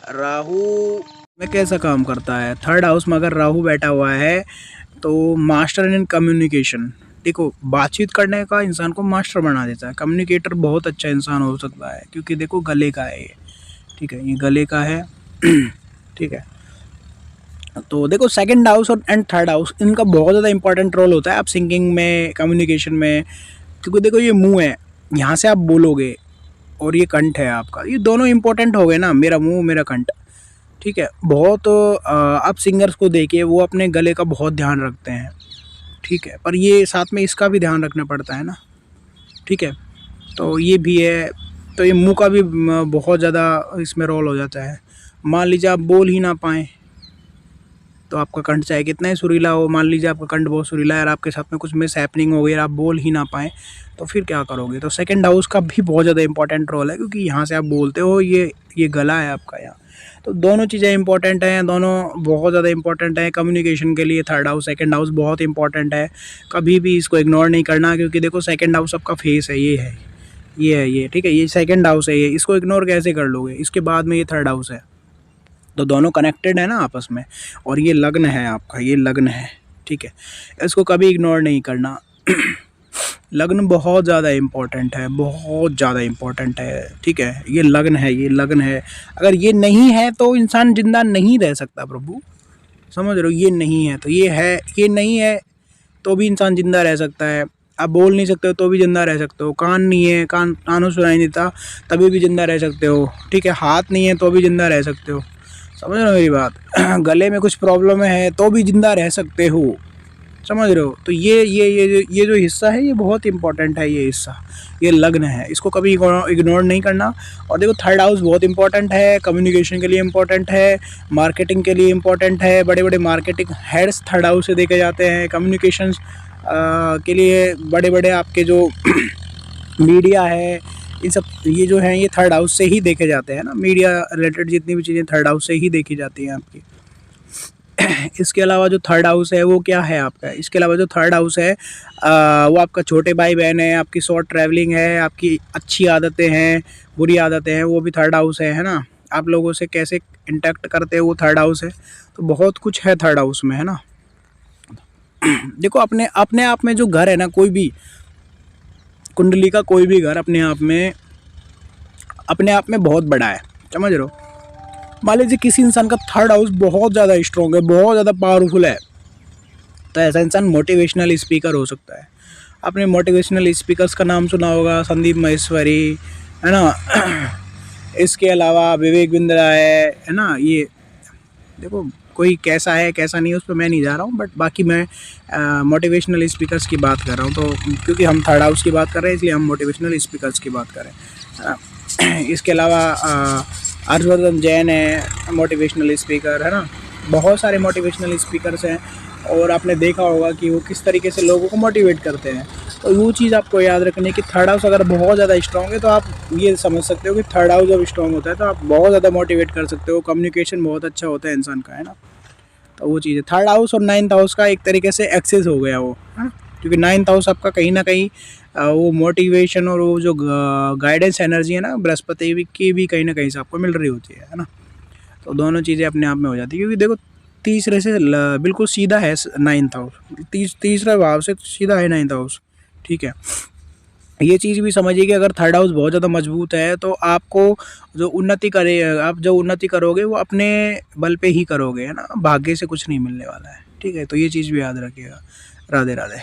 राहु में कैसा काम करता है? थर्ड हाउस में अगर राहु बैठा हुआ है तो मास्टर इन कम्युनिकेशन। देखो, बातचीत करने का इंसान को मास्टर बना देता है। कम्युनिकेटर बहुत अच्छा इंसान हो सकता है, क्योंकि देखो गले का है ये, ठीक है, ये गले का है। ठीक है, तो देखो सेकंड हाउस और एंड थर्ड हाउस, इनका बहुत ज़्यादा इंपॉर्टेंट रोल होता है आप सिंगिंग में, कम्युनिकेशन में। क्योंकि देखो ये मुंह है, यहाँ से आप बोलोगे, और ये कंठ है आपका, ये दोनों इंपॉर्टेंट हो गए ना, मेरा मुंह मेरा कंठ। ठीक है, बहुत आप सिंगर्स को देखिए, वो अपने गले का बहुत ध्यान रखते हैं। ठीक है, पर ये साथ में इसका भी ध्यान रखना पड़ता है ना। ठीक है, तो ये भी है। तो ये मुंह का भी बहुत ज़्यादा इसमें रोल हो जाता है। मान लीजिए आप बोल ही ना पाएँ, तो आपका कंठ चाहे कितना ही सुरीला हो, मान लीजिए आपका कंठ बहुत सुरीला है और आपके साथ में कुछ मिस हैपनिंग हो गई और आप बोल ही ना पाएँ, तो फिर क्या करोगे? तो सेकंड हाउस का भी बहुत ज़्यादा इंपॉर्टेंट रोल है, क्योंकि यहाँ से आप बोलते हो, ये गला है आपका यहाँ। तो दोनों चीज़ें इंपॉर्टेंट हैं, दोनों बहुत ज़्यादा इंपॉर्टेंट है कम्युनिकेशन के लिए। थर्ड हाउस सेकंड हाउस बहुत इंपॉर्टेंट है, कभी भी इसको इग्नोर नहीं करना, क्योंकि देखो सेकंड हाउस आपका फेस है, ये ठीक है, ये सेकंड हाउस है, ये इसको इग्नोर कैसे कर लोगे? इसके बाद में ये थर्ड हाउस है, तो दोनों कनेक्टेड है ना आपस में। और ये लग्न है आपका, ये लग्न है, ठीक है, इसको कभी इग्नोर नहीं करना। लग्न बहुत ज़्यादा इम्पोर्टेंट है, बहुत ज़्यादा इम्पोर्टेंट है। ठीक है, ये लग्न है, ये लग्न है। अगर ये नहीं है तो इंसान जिंदा नहीं रह सकता प्रभु, समझ रहे हो? ये नहीं है तो ये है, ये नहीं है तो भी इंसान जिंदा रह सकता है। आप बोल नहीं सकते हो तो भी जिंदा रह सकते हो। कान नहीं है, कानों सुनाई नहीं देता तभी भी जिंदा रह सकते हो। ठीक है, हाथ नहीं है तो भी जिंदा रह सकते हो। समझ रहे हो मेरी बात? गले में कुछ प्रॉब्लम है तो भी जिंदा रह सकते हो, समझ रहे हो? तो ये जो हिस्सा है, ये बहुत इंपॉर्टेंट है। ये हिस्सा, ये लग्न है, इसको कभी इग्नोर नहीं करना। और देखो थर्ड हाउस बहुत इंपॉर्टेंट है, कम्युनिकेशन के लिए इंपॉर्टेंट है, मार्केटिंग के लिए इंपॉर्टेंट है। बड़े बड़े मार्केटिंग हेड्स थर्ड हाउस से देखे जाते हैं। कम्युनिकेशन के लिए बड़े बड़े आपके जो मीडिया है, इन सब ये जो हैं, ये थर्ड हाउस से ही देखे जाते हैं ना। मीडिया रिलेटेड जितनी भी चीज़ें थर्ड हाउस से ही देखी जाती हैं आपकी। इसके अलावा जो थर्ड हाउस है वो क्या है आपका? इसके अलावा जो थर्ड हाउस है वो आपका छोटे भाई बहन है, आपकी शॉर्ट ट्रैवलिंग है, आपकी अच्छी आदतें हैं, बुरी आदतें हैं, वो भी थर्ड हाउस है ना। आप लोगों से कैसे इंटरेक्ट करते हो, वो थर्ड हाउस है। तो बहुत कुछ है थर्ड हाउस में, है ना। देखो अपने अपने आप में जो घर है ना, कोई भी कुंडली का कोई भी घर अपने आप में बहुत बड़ा है, समझ रहे हो? मान लीजिए किसी इंसान का थर्ड हाउस बहुत ज़्यादा स्ट्रॉन्ग है, बहुत ज़्यादा पावरफुल है, तो ऐसा इंसान मोटिवेशनल स्पीकर हो सकता है। आपने मोटिवेशनल स्पीकर्स का नाम सुना होगा, संदीप माहेश्वरी, है ना। इसके अलावा विवेक बिंद्रा है ना। ये देखो कोई कैसा है कैसा नहीं, उस पर मैं नहीं जा रहा हूँ, बट बाकी मैं मोटिवेशनल स्पीकर्स की बात कर रहा हूँ। तो क्योंकि हम थर्ड हाउस की बात कर रहे हैं, इसलिए हम मोटिवेशनल स्पीकर्स की बात कर रहे हैं, है ना। इसके अलावा हर्षवर्धन जैन है, मोटिवेशनल स्पीकर, है ना। बहुत सारे मोटिवेशनल स्पीकर्स हैं, और आपने देखा होगा कि वो किस तरीके से लोगों को मोटिवेट करते हैं। तो वो चीज़ आपको याद रखनी है कि थर्ड हाउस अगर बहुत ज़्यादा स्ट्रॉन्ग है, तो आप ये समझ सकते हो कि थर्ड हाउस जब स्ट्रॉन्ग होता है तो आप बहुत ज़्यादा मोटिवेट कर सकते हो। कम्युनिकेशन बहुत अच्छा होता है इंसान का, है ना। तो वो चीज़ है। थर्ड हाउस और नाइन्थ हाउस का एक तरीके से एक्सेस हो गया वो, है ना। क्योंकि नाइन्थ हाउस आपका कहीं ना कहीं वो मोटिवेशन और वो जो गाइडेंस एनर्जी है ना, बृहस्पति की भी कहीं ना कहीं से आपको मिल रही होती है ना। तो दोनों चीज़ें अपने आप में हो जाती है, क्योंकि देखो तीसरे से बिल्कुल सीधा है नाइन्थ हाउस, तीसरा भाव से सीधा है नाइन्थ हाउस। ठीक है, ये चीज़ भी समझिए कि अगर थर्ड हाउस बहुत ज़्यादा मजबूत है तो आपको जो उन्नति करे, आप जो उन्नति करोगे वो अपने बल पे ही करोगे, है ना। भाग्य से कुछ नहीं मिलने वाला है। ठीक है, तो ये चीज़ भी याद रखिएगा। राधे राधे।